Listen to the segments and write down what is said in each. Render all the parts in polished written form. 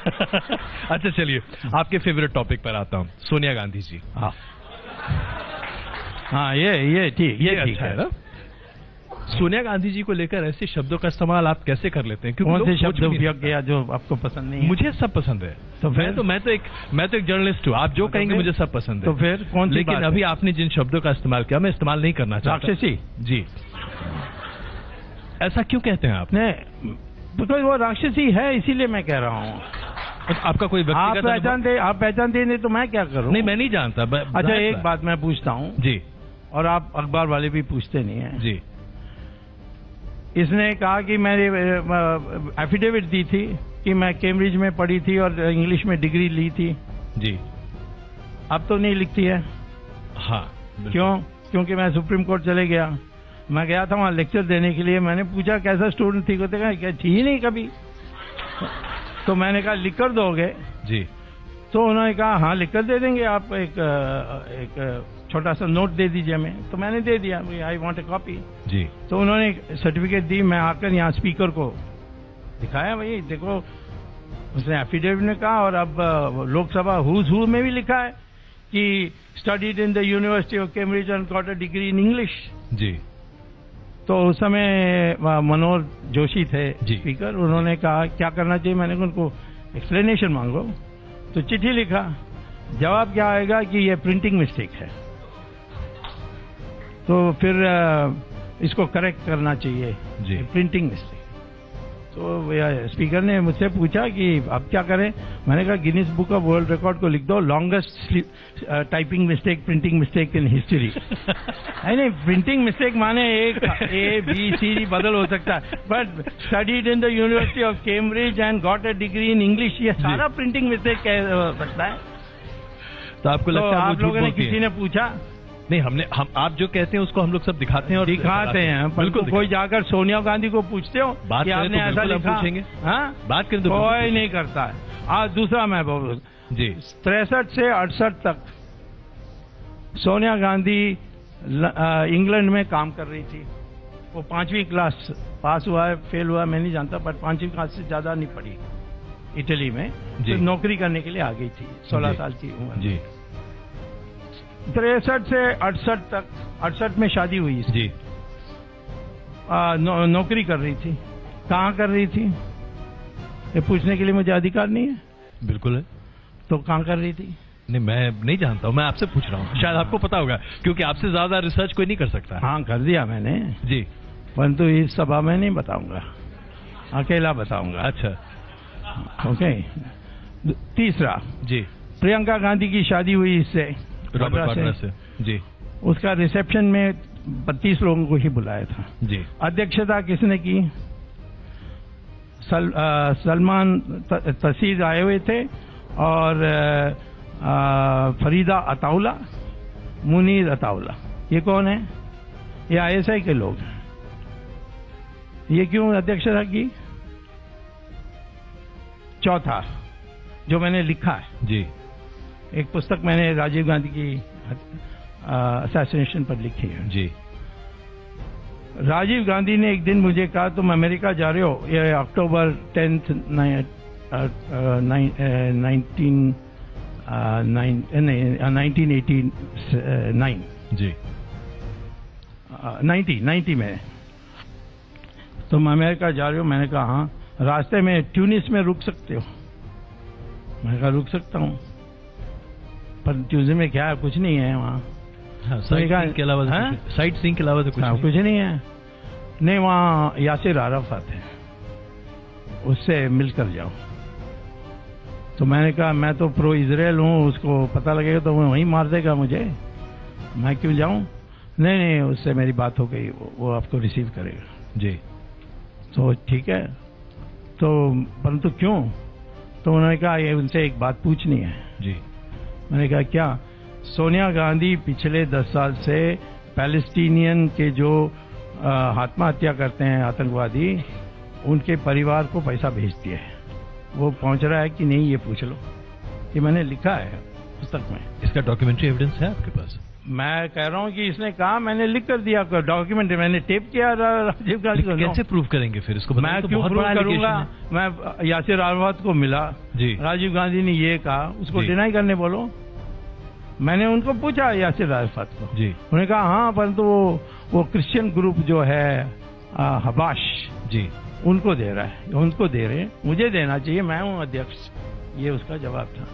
अच्छा चलिए, आपके फेवरेट टॉपिक पर आता हूँ, सोनिया गांधी जी। हाँ हाँ, ये ठीक, ये ठीक अच्छा है ना। सोनिया गांधी जी को लेकर ऐसे शब्दों का इस्तेमाल आप कैसे कर लेते हैं? क्योंकि कौन से शब्द उपयोग किया जो आपको पसंद नहीं है? मुझे सब पसंद है। तो फिर मैं तो एक जर्नलिस्ट हूँ, आप जो कहेंगे मुझे सब पसंद है। तो फिर कौन सी लेकिन बात अभी है? आपने जिन शब्दों का इस्तेमाल किया, मैं इस्तेमाल नहीं करना चाहता। राक्षसी जी, ऐसा क्यों कहते हैं आप? नहीं, बिकॉज वो राक्षसी है, इसीलिए मैं कह रहा हूँ। आपका कोई व्यक्तिगत आप पहचानते नहीं तो मैं क्या करूँ? नहीं, मैं नहीं जानता। अच्छा, एक बात मैं पूछता हूँ जी, और आप अखबार वाले भी पूछते नहीं है जी। इसने कहा कि मैंने एफिडेविट दी थी कि मैं कैम्ब्रिज में पढ़ी थी और इंग्लिश में डिग्री ली थी। जी, अब तो नहीं लिखती है। हाँ। क्यों? क्योंकि मैं सुप्रीम कोर्ट चले गया। मैं गया था वहां लेक्चर देने के लिए। मैंने पूछा कैसा स्टूडेंट थी, कहते कहा क्या थी ही नहीं कभी। तो मैंने कहा लिख कर दोगे? जी। तो उन्होंने कहा हाँ लिख कर दे देंगे, आप एक छोटा सा नोट दे दीजिए हमें। तो मैंने दे दिया, आई वांट ए कॉपी। जी। तो उन्होंने सर्टिफिकेट दी। मैं आकर यहाँ स्पीकर को दिखाया, भाई देखो, उसने एफिडेविट में कहा और अब लोकसभा हुज हू में भी लिखा है कि studied in the university of Cambridge and got a degree in English. जी। तो उस समय मनोहर जोशी थे जी। स्पीकर। उन्होंने कहा क्या करना चाहिए? मैंने कहा उनको एक्सप्लेनेशन मांगो। तो चिट्ठी लिखा, जवाब क्या आएगा कि ये प्रिंटिंग मिस्टेक है, तो फिर इसको करेक्ट करना चाहिए, प्रिंटिंग मिस्टेक। तो स्पीकर ने मुझसे पूछा कि अब क्या करें? मैंने कहा Guinness book of world record को लिख दो, longest typing mistake, printing mistake in history. नहीं, प्रिंटिंग मिस्टेक माने एक ABCD बदल हो सकता है, but studied in the university of Cambridge and got a degree in English, ये सारा प्रिंटिंग मिस्टेक कह सकता है। तो आपको लगता है आप लोगों ने, किसी ने पूछा नहीं? हम आप जो कहते हैं उसको हम लोग सब दिखाते हैं और दिखाते हैं। बिल्कुल। कोई जाकर सोनिया गांधी को पूछते हो बात कि आपने तो ऐसा लिखा? पूछेंगे। हाँ, बात करें तो कोई नहीं करता है। आज दूसरा मैं बोल जी, 63 से 68 तक सोनिया गांधी इंग्लैंड में काम कर रही थी। वो 5वीं क्लास पास हुआ है, फेल हुआ मैं नहीं जानता, बट 5वीं क्लास से ज्यादा नहीं पढ़ी इटली में। तो नौकरी करने के लिए आ गई थी 16 साल की उम्र जी। 63 से 68 तक, 68 में शादी हुई जी। नौकरी कर रही थी। कहाँ कर रही थी ये पूछने के लिए मुझे अधिकार नहीं है? बिल्कुल है। तो कहाँ कर रही थी? नहीं, मैं नहीं जानता हूँ, मैं आपसे पूछ रहा हूँ, शायद आपको पता होगा, क्योंकि आपसे ज्यादा रिसर्च कोई नहीं कर सकता। हाँ, कर दिया मैंने जी, परंतु इस सभा में नहीं बताऊंगा, अकेला बताऊंगा। अच्छा, ओके। तीसरा जी, प्रियंका गांधी की शादी हुई इससे, रॉबर्ट वाड्रा से। जी। उसका रिसेप्शन में 32 लोगों को ही बुलाया था। जी। अध्यक्षता किसने की? सलमान तसीर आए हुए थे और फरीदा अताउला, मुनीर अताउला। ये कौन है? ये ISI के लोग हैं। ये क्यों अध्यक्षता की? चौथा जो मैंने लिखा है, जी, एक पुस्तक मैंने राजीव गांधी की असैसिनेशन पर लिखी है। जी। राजीव गांधी ने एक दिन मुझे कहा तुम अमेरिका जा रहे हो, ये अक्टूबर 10th 1989 जी, 90 में तुम अमेरिका जा रहे हो। मैंने कहा हाँ। रास्ते में ट्यूनिस में रुक सकते हो? मैंने कहा रुक सकता हूँ, पर ट्यूनिस में क्या है? कुछ नहीं है वहाँ। साइट सीइंग के अलावा तो कुछ नहीं है। नहीं, वहाँ यासिर अराफात है, उससे मिलकर जाओ। तो मैंने कहा मैं तो प्रो इजराइल हूँ, उसको पता लगेगा तो वो वहीं मार देगा मुझे, मैं क्यों जाऊँ? नहीं, उससे मेरी बात हो गई, वो आपको रिसीव करेगा। जी। तो ठीक है, तो परंतु क्यों? तो उन्होंने कहा ये उनसे एक बात पूछनी है। जी। मैंने कहा क्या? सोनिया गांधी पिछले 10 साल से पैलेस्टीनियन के जो आत्महत्या करते हैं आतंकवादी, उनके परिवार को पैसा भेजती है। वो पहुंच रहा है कि नहीं ये पूछ लो। ये मैंने लिखा है पुस्तक में। इसका डॉक्यूमेंट्री एविडेंस है आपके पास? मैं कह रहा हूँ कि इसने कहा, मैंने लिख कर दिया डॉक्यूमेंट, मैंने टेप किया राजीव गांधी को। कैसे प्रूव करेंगे फिर इसको? मैं तो क्यों प्रूव करूंगा? मैं यासिर अराफात को मिला जी, राजीव गांधी ने ये कहा, उसको डिनाई करने बोलो। मैंने उनको पूछा यासिर अराफात को जी, उन्होंने कहा हाँ, परंतु वो क्रिश्चियन ग्रुप जो है हबाश जी, उनको दे रहा है, उनको दे रहे हैं, मुझे देना चाहिए, मैं हूं अध्यक्ष। ये उसका जवाब था।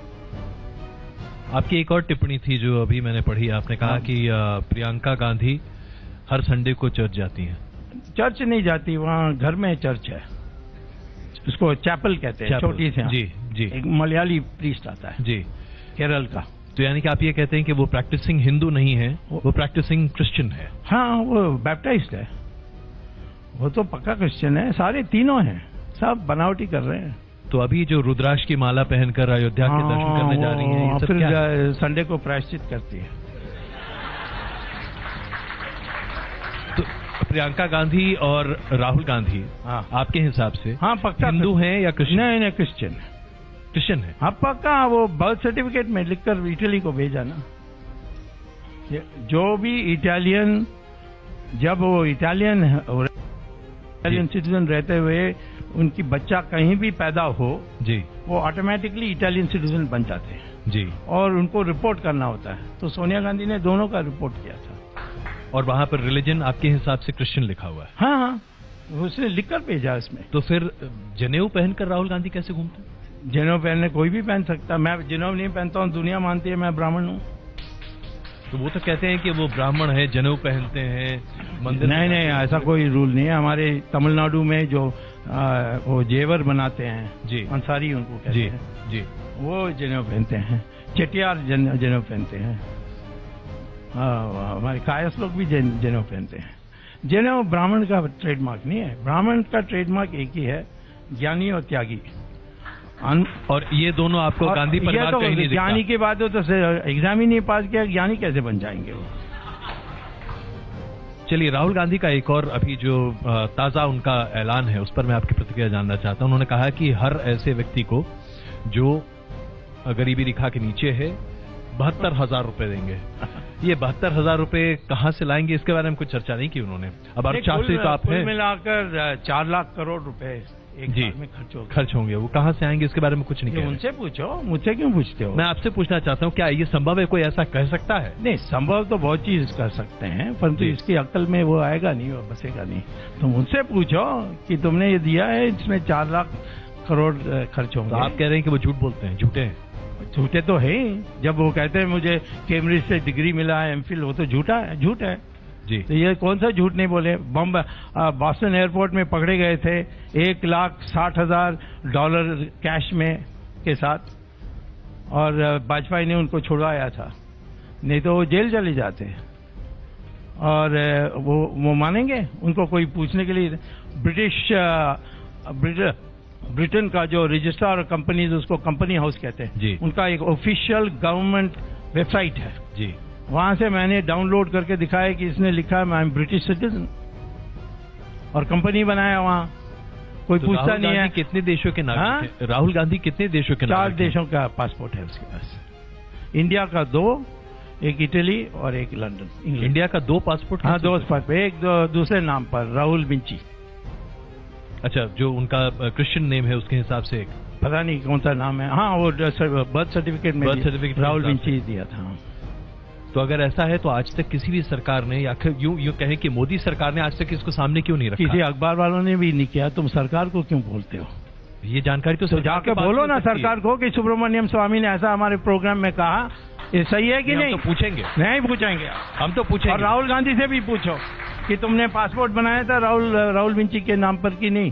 आपकी एक और टिप्पणी थी जो अभी मैंने पढ़ी, आपने कहा कि प्रियंका गांधी हर संडे को चर्च जाती हैं। चर्च नहीं जाती, वहाँ घर में चर्च है, उसको चैपल कहते हैं, छोटी सी। जी जी, एक मलयाली प्रीस्ट आता है जी, केरल का। तो यानी कि आप ये कहते हैं कि वो प्रैक्टिसिंग हिंदू नहीं है, वो प्रैक्टिसिंग क्रिश्चियन है। हाँ, वो बैप्टाइज्ड है, वो तो पक्का क्रिश्चियन है, सारे तीनों हैं, सब बनावटी कर रहे हैं। तो अभी जो रुद्राक्ष की माला पहनकर अयोध्या के दर्शन करने जा रही हैं, ये सब फिर क्या? संडे को प्रायश्चित करती है। तो प्रियंका गांधी और राहुल गांधी आपके हिसाब से पक्का हिंदू हैं या क्रिश्चियन? नहीं, क्रिश्चियन है। क्रिश्चियन है? हाँ पक्का, वो बर्थ सर्टिफिकेट में लिखकर इटली को भेजा ना। जो भी इटालियन, जब वो इटालियन सिटीजन रहते हुए उनकी बच्चा कहीं भी पैदा हो जी, वो ऑटोमेटिकली इटालियन सिटीजन बन जाते हैं जी, और उनको रिपोर्ट करना होता है। तो सोनिया गांधी ने दोनों का रिपोर्ट किया था। और वहां पर रिलीजन आपके हिसाब से क्रिश्चियन लिखा हुआ है? हाँ, उसने लिखकर भेजा इसमें। तो फिर जनेऊ पहनकर राहुल गांधी कैसे घूमते? जनेऊ पहनने कोई भी पहन सकता, मैं जनेऊ नहीं पहनता हूँ, दुनिया मानती है मैं ब्राह्मण हूँ। तो वो तो कहते हैं कि वो ब्राह्मण है, जनेऊ पहनते हैं, मंदिर। नहीं, ऐसा कोई रूल नहीं है। हमारे तमिलनाडु में जो वो जेवर बनाते हैं जी, अंसारी उनको कहते हैं जी, वो जनेऊ पहनते हैं। चेटियार जनेऊ पहनते हैं। हमारे कायस लोग भी जनेऊ पहनते हैं। जनेऊ ब्राह्मण का ट्रेडमार्क नहीं है। ब्राह्मण का ट्रेडमार्क एक ही है, ज्ञानी और त्यागी। और ये दोनों आपको गांधी परिवार तो कहीं नहीं दिखता। ज्ञानी की बात हो तो एग्जाम ही नहीं पास किया, ज्ञानी कैसे बन जाएंगे वो? चलिए, राहुल गांधी का एक और अभी जो ताजा उनका ऐलान है उस पर मैं आपकी प्रतिक्रिया जानना चाहता हूं। उन्होंने कहा कि हर ऐसे व्यक्ति को जो गरीबी रेखा के नीचे है 72,000 रुपए देंगे। ये 72,000 रुपए कहां से लाएंगे, इसके बारे में कुछ चर्चा नहीं की उन्होंने। अब अर्थशास्त्री तो आप हैं। मिलाकर 4 लाख करोड़ रुपए एक साल में खर्च होंगे। वो कहां से आएंगे इसके बारे में कुछ नहीं कह रहे। उनसे पूछो, मुझसे क्यों पूछते हो? मैं आपसे पूछना चाहता हूं, क्या ये संभव है? कोई ऐसा कह सकता है? नहीं, संभव तो बहुत चीज कर सकते हैं, परंतु इसकी अक्ल में वो आएगा नहीं, वो बसेगा नहीं। तो मुझसे पूछो कि तुमने ये दिया है, इसमें 4 लाख करोड़ खर्च होंगे। तो आप कह रहे हैं कि वो झूठ बोलते हैं? झूठे हैं? झूठे तो है। जब वो कहते हैं मुझे कैम्ब्रिज से डिग्री मिला है, एमफिल, वो तो झूठ है जी। तो ये कौन सा झूठ नहीं बोले? बॉस्टन एयरपोर्ट में पकड़े गए थे $1,60,000 कैश में के साथ, और वाजपेयी ने उनको छुड़वाया था, नहीं तो वो जेल चले जाते। और वो मानेंगे? उनको कोई पूछने के लिए? ब्रिटेन का जो रजिस्ट्रार कंपनीज, उसको कंपनी हाउस कहते हैं जी, उनका एक ऑफिशियल गवर्नमेंट वेबसाइट है जी। वहां से मैंने डाउनलोड करके दिखाया कि इसने लिखा है आई एम ब्रिटिश सिटीजन, और कंपनी बनाया वहां। कोई पूछता नहीं है। कितने देशों के नागरिक हैं? राहुल गांधी कितने देशों के नागरिक? 4 देशों का पासपोर्ट है उसके पास। इंडिया का 2, एक इटली और एक लंदन। इंडिया का 2 पासपोर्ट? हाँ, 2 पासपोर्ट। एक दूसरे नाम पर, राहुल विंची। अच्छा, जो उनका क्रिश्चियन नेम है उसके हिसाब से एक पता नहीं कौन सा नाम है। हाँ, वो बर्थ सर्टिफिकेट में राहुल विंची दिया था। तो अगर ऐसा है तो आज तक किसी भी सरकार ने, या यूं कहें कि मोदी सरकार ने आज तक इसको सामने क्यों नहीं रखा? किसी अखबार वालों ने भी नहीं किया। तुम सरकार को क्यों बोलते हो? ये जानकारी तो जाकर बोलो ना सरकार को कि सुब्रमण्यम स्वामी ने ऐसा हमारे प्रोग्राम में कहा, ये सही है कि नहीं? हम तो पूछेंगे। नहीं पूछेंगे, हम तो पूछेंगे। और राहुल गांधी से भी पूछो कि तुमने पासपोर्ट बनाया था राहुल विंची के नाम पर कि नहीं।